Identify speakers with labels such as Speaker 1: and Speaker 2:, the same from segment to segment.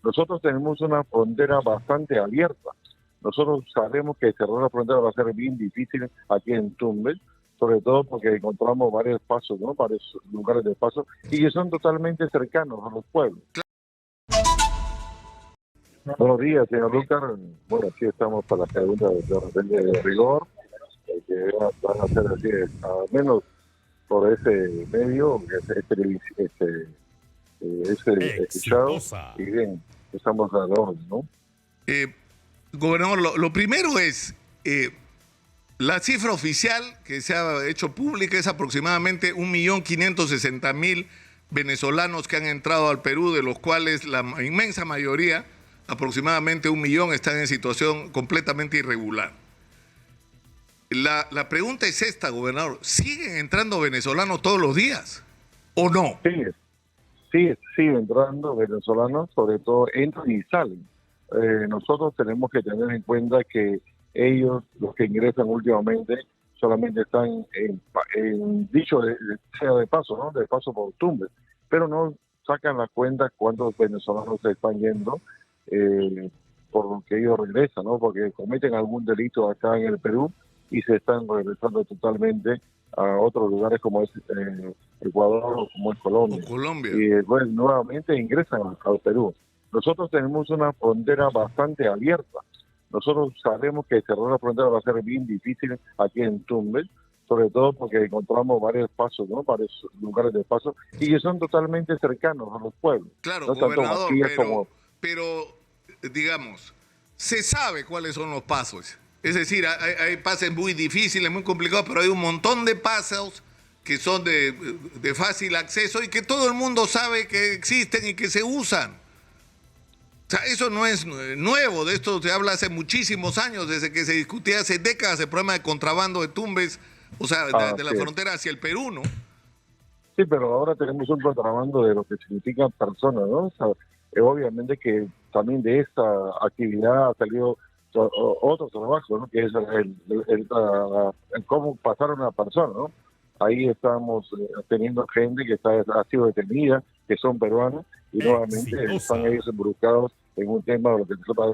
Speaker 1: nosotros tenemos una frontera bastante abierta. Nosotros sabemos que cerrar la frontera va a ser bien difícil aquí en Tumbes, sobre todo porque encontramos varios pasos, ¿no? Varios lugares de paso y que son totalmente cercanos a los pueblos. Buenos días, señor Lucas. Bueno, aquí estamos para las preguntas de repente de rigor, que van a ser así, al menos por ese medio, ese escuchado, y bien, estamos a la orden, ¿no?
Speaker 2: Gobernador, lo primero es, la cifra oficial que se ha hecho pública es aproximadamente 1.560.000 venezolanos que han entrado al Perú, de los cuales la inmensa mayoría, aproximadamente 1.000.000, están en situación completamente irregular. La pregunta es esta, gobernador: ¿siguen entrando venezolanos todos los días o no?
Speaker 1: Sí, siguen entrando venezolanos, sobre todo entran y salen. Nosotros tenemos que tener en cuenta que ellos, los que ingresan últimamente, solamente están sea de paso, ¿no? De paso por Tumbes, pero no sacan la cuenta cuántos venezolanos se están yendo por lo que ellos regresan, ¿no? Porque cometen algún delito acá en el Perú y se están regresando totalmente a otros lugares como es Ecuador o como es Colombia. Y bueno, nuevamente ingresan al Perú. Nosotros tenemos una frontera bastante abierta. Nosotros sabemos que cerrar la frontera va a ser bien difícil aquí en Tumbes, sobre todo porque encontramos varios pasos, ¿no? Varios lugares de paso y que son totalmente cercanos a los pueblos.
Speaker 2: Claro,
Speaker 1: no
Speaker 2: gobernador, pero digamos, se sabe cuáles son los pasos. Es decir, hay pases muy difíciles, muy complicados, pero hay un montón de pasos que son de fácil acceso y que todo el mundo sabe que existen y que se usan. O sea, eso no es nuevo, de esto se habla hace muchísimos años, desde que se discutía hace décadas el problema de contrabando de Tumbes, o sea, de la frontera hacia el Perú, ¿no?
Speaker 1: Sí, pero ahora tenemos un contrabando de lo que significa personas, ¿no? O sea, obviamente que también de esta actividad ha salido otro trabajo, ¿no? Que es el cómo pasar a una persona, ¿no? Ahí estamos teniendo gente que ha sido detenida, que son peruanos, y nuevamente están ellos involucrados en un tema de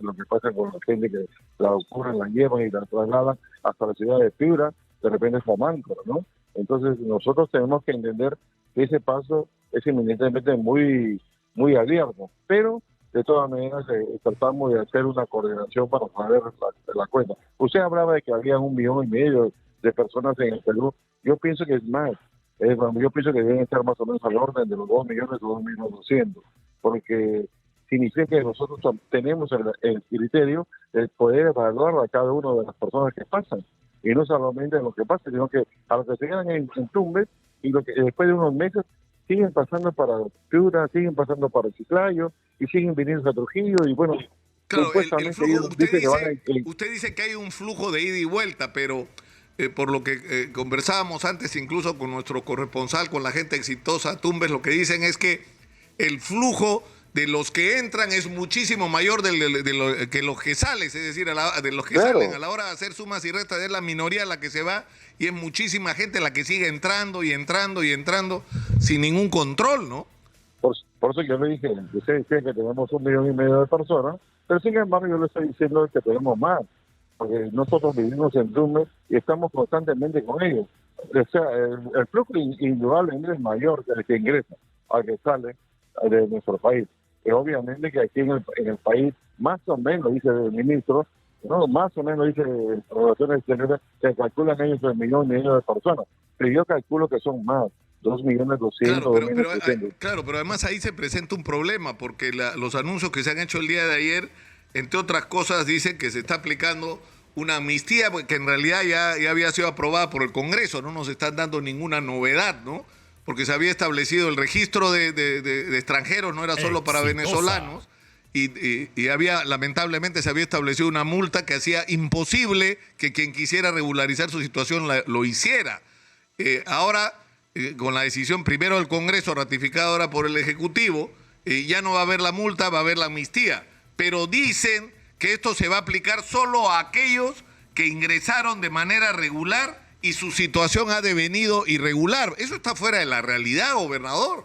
Speaker 1: lo que pasa con la gente que la ocurren, la llevan y la trasladan hasta la ciudad de Piura, de repente es Fománcora, ¿no? Entonces nosotros tenemos que entender que ese paso es eminentemente muy, muy abierto, pero de todas maneras tratamos de hacer una coordinación para saber la cuenta. Usted hablaba de que había 1,5 millones de personas en el Perú. Yo pienso que es más. Yo pienso que deben estar más o menos al orden de los 2 millones o 2.200.000, porque significa que nosotros tenemos el criterio de poder evaluar a cada una de las personas que pasan, y no solamente lo que pasa, sino que a los que se quedan en Tumbes y lo que después de unos meses siguen pasando para Piura, siguen pasando para Chiclayo y siguen viniendo a Trujillo y bueno,
Speaker 2: claro,
Speaker 1: supuestamente
Speaker 2: el flujo,
Speaker 1: usted
Speaker 2: dice que hay un flujo de ida y vuelta, pero por lo que conversábamos antes incluso con nuestro corresponsal, con la gente exitosa Tumbes, lo que dicen es que el flujo de los que entran es muchísimo mayor que los que salen, es decir, de los que salen a la hora de hacer sumas y restas es la minoría la que se va y es muchísima gente la que sigue entrando y entrando y entrando sin ningún control, ¿no?
Speaker 1: Por eso yo le dije, usted decía que tenemos 1,5 millones de personas, pero sin embargo yo le estoy diciendo que tenemos más, porque nosotros vivimos en Tumbes y estamos constantemente con ellos. O sea, el flujo indudablemente es mayor que el que ingresa al que sale de nuestro país. Y obviamente que aquí en el país, más o menos, dice el ministro, no, más o menos dice Relaciones Exteriores, se calculan ellos 1,000,000 de personas. Pero yo calculo que son más. 2.200.000.
Speaker 2: Claro, pero además ahí se presenta un problema, porque los anuncios que se han hecho el día de ayer, entre otras cosas, dicen que se está aplicando una amnistía que en realidad ya había sido aprobada por el Congreso, no nos están dando ninguna novedad, ¿no? Porque se había establecido el registro de extranjeros, no era solo para venezolanos, y lamentablemente se había establecido una multa que hacía imposible que quien quisiera regularizar su situación lo hiciera. Ahora, con la decisión primero del Congreso, ratificada ahora por el Ejecutivo, ya no va a haber la multa, va a haber la amnistía. Pero dicen que esto se va a aplicar solo a aquellos que ingresaron de manera regular y su situación ha devenido irregular. Eso está fuera de la realidad, gobernador.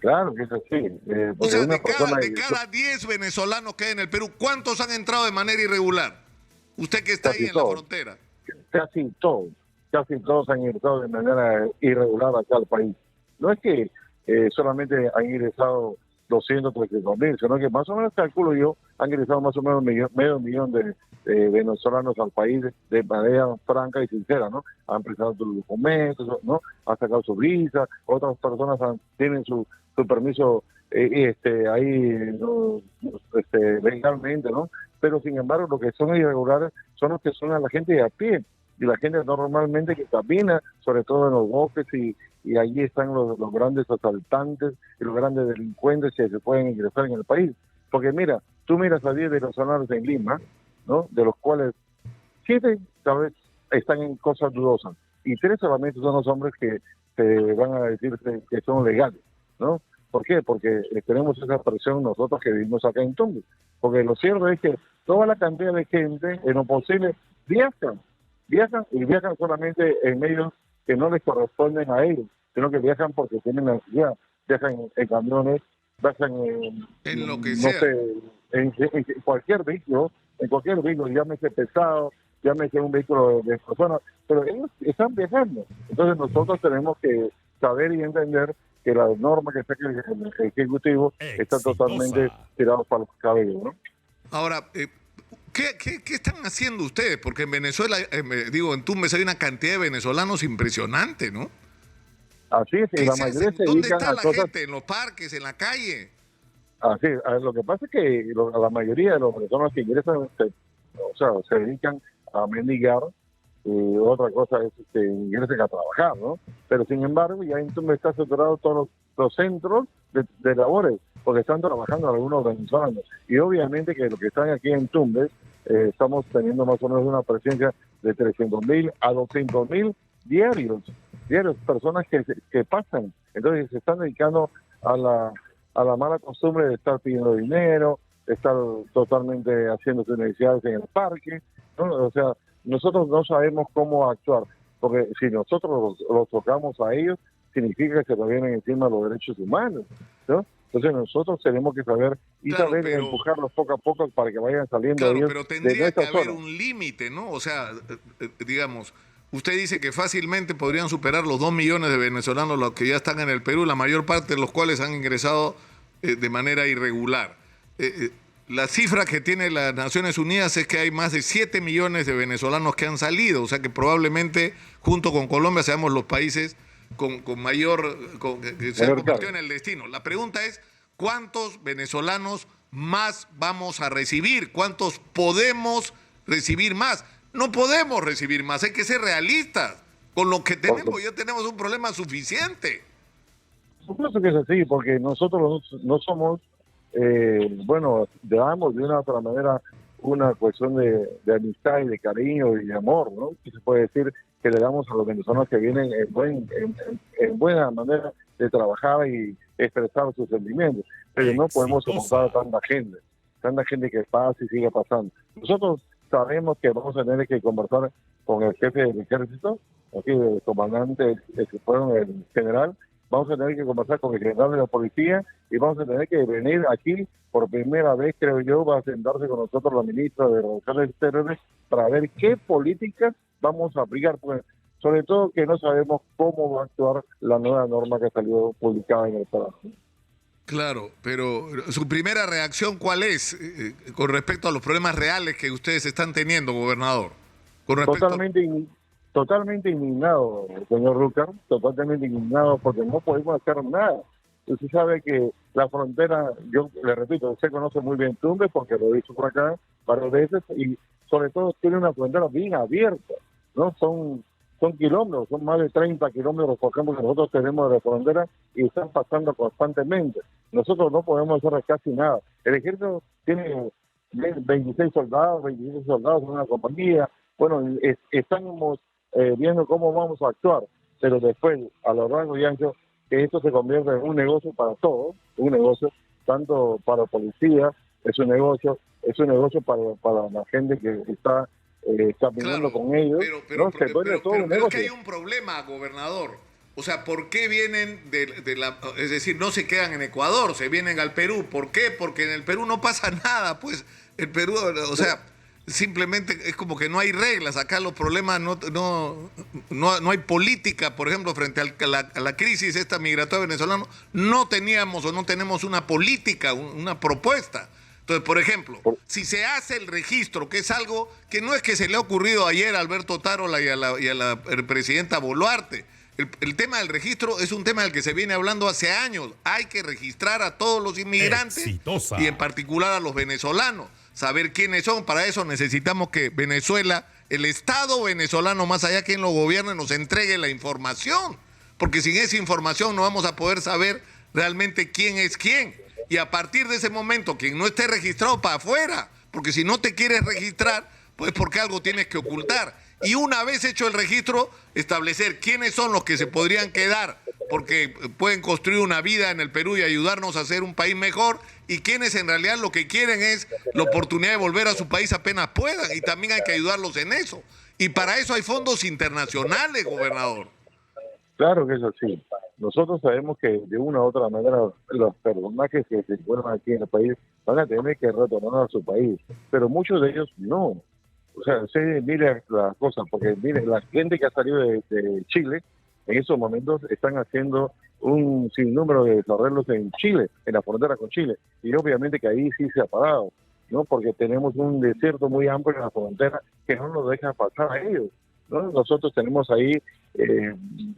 Speaker 1: Claro que es así.
Speaker 2: O
Speaker 1: Porque
Speaker 2: sea,
Speaker 1: una
Speaker 2: de cada,
Speaker 1: persona...
Speaker 2: de cada 10 venezolanos que hay en el Perú, ¿cuántos han entrado de manera irregular? Usted que está ahí
Speaker 1: Casi
Speaker 2: en la
Speaker 1: todos,
Speaker 2: frontera.
Speaker 1: casi todos han ingresado de manera irregular acá al país. No es que solamente han ingresado 232.000, sino que más o menos, calculo yo, han ingresado más o menos medio millón de venezolanos al país de manera franca y sincera, ¿no? Han presentado sus documentos, ¿no? Han sacado su visa, otras personas tienen su permiso ahí, ¿no? Legalmente, ¿no? Pero sin embargo, los que son irregulares son los que son a la gente de a pie, y la gente normalmente que camina, sobre todo en los bosques, y allí están los grandes asaltantes y los grandes delincuentes que se pueden ingresar en el país. Porque mira, tú miras a 10 venezolanos en Lima, ¿no? De los cuales 7 tal vez están en cosas dudosas, y 3 solamente son los hombres que te van a decir que son legales, ¿no? ¿Por qué? Porque tenemos esa presión nosotros que vivimos acá en Tumbes. Porque lo cierto es que toda la cantidad de gente, en lo posible, viajan solamente en medios que no les corresponden a ellos, sino que viajan porque tienen necesidad, viajan en camiones, viajan
Speaker 2: En lo que
Speaker 1: no
Speaker 2: sea.
Speaker 1: sé, en cualquier vehículo, llámese pesado, llámese un vehículo de personas, pero ellos están viajando. Entonces nosotros tenemos que saber y entender que la norma que saque el Ejecutivo está totalmente tirado para los cabellos, ¿no?
Speaker 2: Ahora, ¿qué están haciendo ustedes? Porque en Venezuela, en Tumbes hay una cantidad de venezolanos impresionante, ¿no?
Speaker 1: Así es, y
Speaker 2: ¿Qué
Speaker 1: la
Speaker 2: se
Speaker 1: mayoría
Speaker 2: hacen?
Speaker 1: se
Speaker 2: ¿Dónde
Speaker 1: dedican
Speaker 2: está
Speaker 1: a
Speaker 2: la
Speaker 1: cosas.
Speaker 2: gente? ¿En los parques, en la calle?
Speaker 1: Así es, lo que pasa es que la mayoría de las personas que ingresan, se dedican a mendigar, y otra cosa es que ingresen a trabajar, ¿no? Pero sin embargo, ya en Tumbes está saturado todos los centros de labores, porque están trabajando algunos venezolanos. Y obviamente que los que están aquí en Tumbes, estamos teniendo más o menos una presencia de 300.000 a 200.000 diarios, personas que pasan. Entonces se están dedicando a la mala costumbre de estar pidiendo dinero, de estar totalmente haciendo sus necesidades en el parque, ¿no? O sea, nosotros no sabemos cómo actuar, porque si nosotros los tocamos a ellos, significa que se nos vienen encima los derechos humanos, ¿no? Entonces nosotros tenemos que saber empujarlos poco a poco para que vayan saliendo
Speaker 2: Claro,
Speaker 1: ellos
Speaker 2: pero
Speaker 1: de
Speaker 2: tendría que
Speaker 1: nuestra
Speaker 2: haber
Speaker 1: zona.
Speaker 2: un límite, ¿no? O sea, digamos, usted dice que fácilmente podrían superar los 2 millones de venezolanos los que ya están en el Perú, la mayor parte de los cuales han ingresado de manera irregular. La cifra que tiene las Naciones Unidas es que hay más de 7 millones de venezolanos que han salido, o sea que probablemente junto con Colombia seamos los países con mayor, que se han convertido en el destino. La pregunta es, ¿cuántos venezolanos más vamos a recibir? ¿Cuántos podemos recibir más? No podemos recibir más, hay que ser realistas. Con lo que tenemos ya tenemos un problema suficiente.
Speaker 1: Supuesto que es así, porque nosotros no somos, damos de una u otra manera una cuestión de amistad y de cariño y de amor, ¿no? Y se puede decir que le damos a los venezolanos que vienen en buena manera de trabajar y expresar sus sentimientos, pero no podemos soportar a tanta gente que pasa y sigue pasando. Nosotros sabemos que vamos a tener que conversar con el jefe del ejército, aquí el comandante, el general. Vamos a tener que conversar con el general de la policía y vamos a tener que venir aquí por primera vez, creo yo, va a sentarse con nosotros la ministra de Relaciones Exteriores para ver qué políticas vamos a aplicar, pues, sobre todo que no sabemos cómo va a actuar la nueva norma que salió publicada en el trabajo.
Speaker 2: Claro, pero su primera reacción, ¿cuál es con respecto a los problemas reales que ustedes están teniendo, gobernador? Con respecto
Speaker 1: Totalmente indignado, señor Rúcar, totalmente indignado porque no podemos hacer nada. Usted sabe que la frontera, yo le repito, usted conoce muy bien Tumbes porque lo he visto por acá varias veces y sobre todo tiene una frontera bien abierta, ¿no? Son kilómetros, son más de 30 kilómetros, por ejemplo, que nosotros tenemos de la frontera y están pasando constantemente. Nosotros no podemos hacer casi nada. El ejército tiene 26 soldados en una compañía. Bueno, estamos viendo cómo vamos a actuar, pero después, a lo largo y ancho, que esto se convierta en un negocio para todos, un negocio tanto para la policía, es un negocio para la gente que está caminando con ellos.
Speaker 2: Pero
Speaker 1: Se vuelve todo un
Speaker 2: es que
Speaker 1: negocio.
Speaker 2: hay un problema, gobernador. O sea, ¿por qué vienen es decir, no se quedan en Ecuador, se vienen al Perú? ¿Por qué? Porque en el Perú no pasa nada, pues el Perú, o sea, simplemente es como que no hay reglas. Acá los problemas no hay política, por ejemplo, frente a la crisis esta migratoria venezolana. No teníamos o no tenemos una política, una propuesta. Entonces, por ejemplo, si se hace el registro, que es algo que no es que se le ha ocurrido ayer a Alberto Tarola y a la presidenta Boluarte. El tema del registro es un tema del que se viene hablando hace años. Hay que registrar a todos los inmigrantes y en particular a los venezolanos. Saber quiénes son. Para eso necesitamos que Venezuela, el Estado venezolano, más allá de quien lo gobierne, nos entregue la información. Porque sin esa información no vamos a poder saber realmente quién es quién. Y a partir de ese momento, quien no esté registrado para afuera. Porque si no te quieres registrar, pues porque algo tienes que ocultar. Y una vez hecho el registro, establecer quiénes son los que se podrían quedar, porque pueden construir una vida en el Perú y ayudarnos a hacer un país mejor, y quienes en realidad lo que quieren es la oportunidad de volver a su país apenas puedan, y también hay que ayudarlos en eso. Y para eso hay fondos internacionales, gobernador.
Speaker 1: Claro que es así. Nosotros sabemos que de una u otra manera los personajes que se encuentran aquí en el país van a tener que retornar a su país, pero muchos de ellos no. O sea, mire las cosas, porque mire, la gente que ha salido de Chile, en esos momentos están haciendo un sinnúmero de desarrollos en Chile, en la frontera con Chile, y obviamente que ahí sí se ha parado, ¿no? Porque tenemos un desierto muy amplio en la frontera que no nos deja pasar a ellos, ¿no? Nosotros tenemos ahí,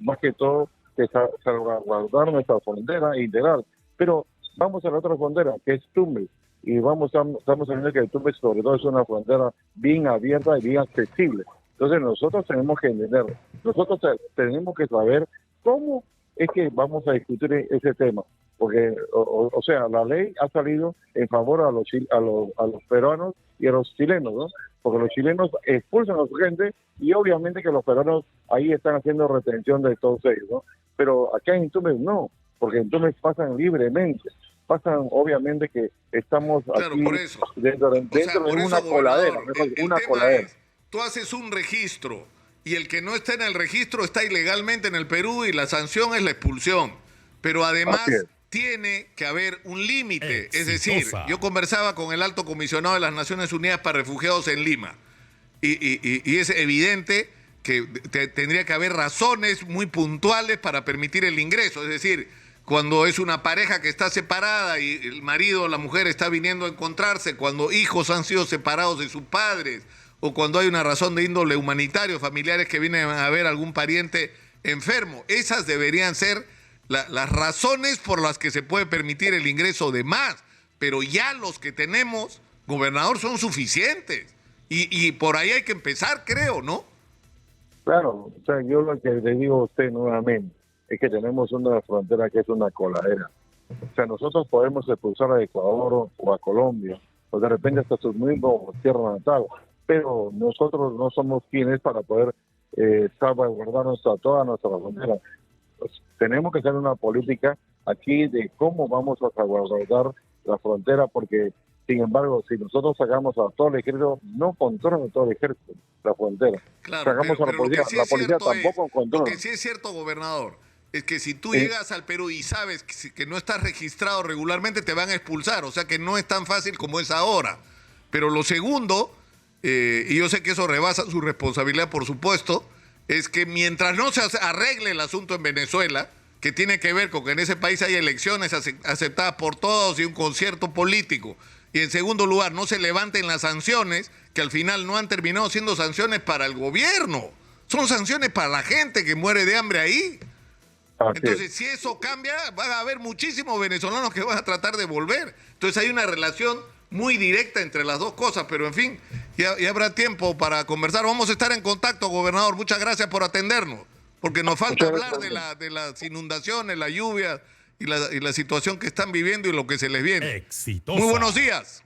Speaker 1: más que todo, que salvaguardar nuestra frontera e integrar, pero vamos a la otra frontera, que es Tumbes. Y estamos viendo que el Tumbes sobre todo es una frontera bien abierta y bien accesible. Entonces nosotros tenemos que entender, nosotros tenemos que saber cómo es que vamos a discutir ese tema. Porque, o sea, la ley ha salido en favor a los peruanos y a los chilenos, ¿no? Porque los chilenos expulsan a su gente y obviamente que los peruanos ahí están haciendo retención de todos ellos, ¿no? Pero acá en Tumbes no, porque en Tumbes pasan libremente. Pasan, obviamente, que estamos aquí
Speaker 2: por eso.
Speaker 1: dentro de una coladera. Una coladera.
Speaker 2: Tú haces un registro y el que no está en el registro está ilegalmente en el Perú y la sanción es la expulsión. Pero además tiene que haber un límite. Es decir, yo conversaba con el alto comisionado de las Naciones Unidas para Refugiados en Lima y es evidente que tendría que haber razones muy puntuales para permitir el ingreso. Es decir, cuando es una pareja que está separada y el marido o la mujer está viniendo a encontrarse, cuando hijos han sido separados de sus padres, o cuando hay una razón de índole humanitario, familiares que vienen a ver a algún pariente enfermo. Esas deberían ser las razones por las que se puede permitir el ingreso de más. Pero ya los que tenemos, gobernador, son suficientes. Y por ahí hay que empezar, creo, ¿no?
Speaker 1: Claro, o sea, yo lo que le digo a usted nuevamente es que tenemos una frontera que es una coladera. O sea, nosotros podemos expulsar a Ecuador o a Colombia, o de repente hasta su mismo tierra natal, pero nosotros no somos quienes para poder salvaguardar toda nuestra frontera. Pues, tenemos que hacer una política aquí de cómo vamos a salvaguardar la frontera, porque, sin embargo, si nosotros sacamos a todo el ejército, no controla todo el ejército la frontera.
Speaker 2: Claro,
Speaker 1: sacamos a la policía,
Speaker 2: sí
Speaker 1: la policía tampoco controla.
Speaker 2: Lo que sí es cierto, gobernador, es que si tú llegas al Perú y sabes que no estás registrado regularmente, te van a expulsar. O sea que no es tan fácil como es ahora. Pero lo segundo, y yo sé que eso rebasa su responsabilidad, por supuesto, es que mientras no se arregle el asunto en Venezuela, que tiene que ver con que en ese país hay elecciones aceptadas por todos y un concierto político, y en segundo lugar, no se levanten las sanciones, que al final no han terminado siendo sanciones para el gobierno. Son sanciones para la gente que muere de hambre ahí. Entonces, si eso cambia, van a haber muchísimos venezolanos que van a tratar de volver. Entonces, hay una relación muy directa entre las dos cosas, pero en fin, ya habrá tiempo para conversar. Vamos a estar en contacto, gobernador. Muchas gracias por atendernos, porque nos falta hablar de las inundaciones, la lluvia y la situación que están viviendo y lo que se les viene.
Speaker 3: Exitosa.
Speaker 2: Muy buenos días.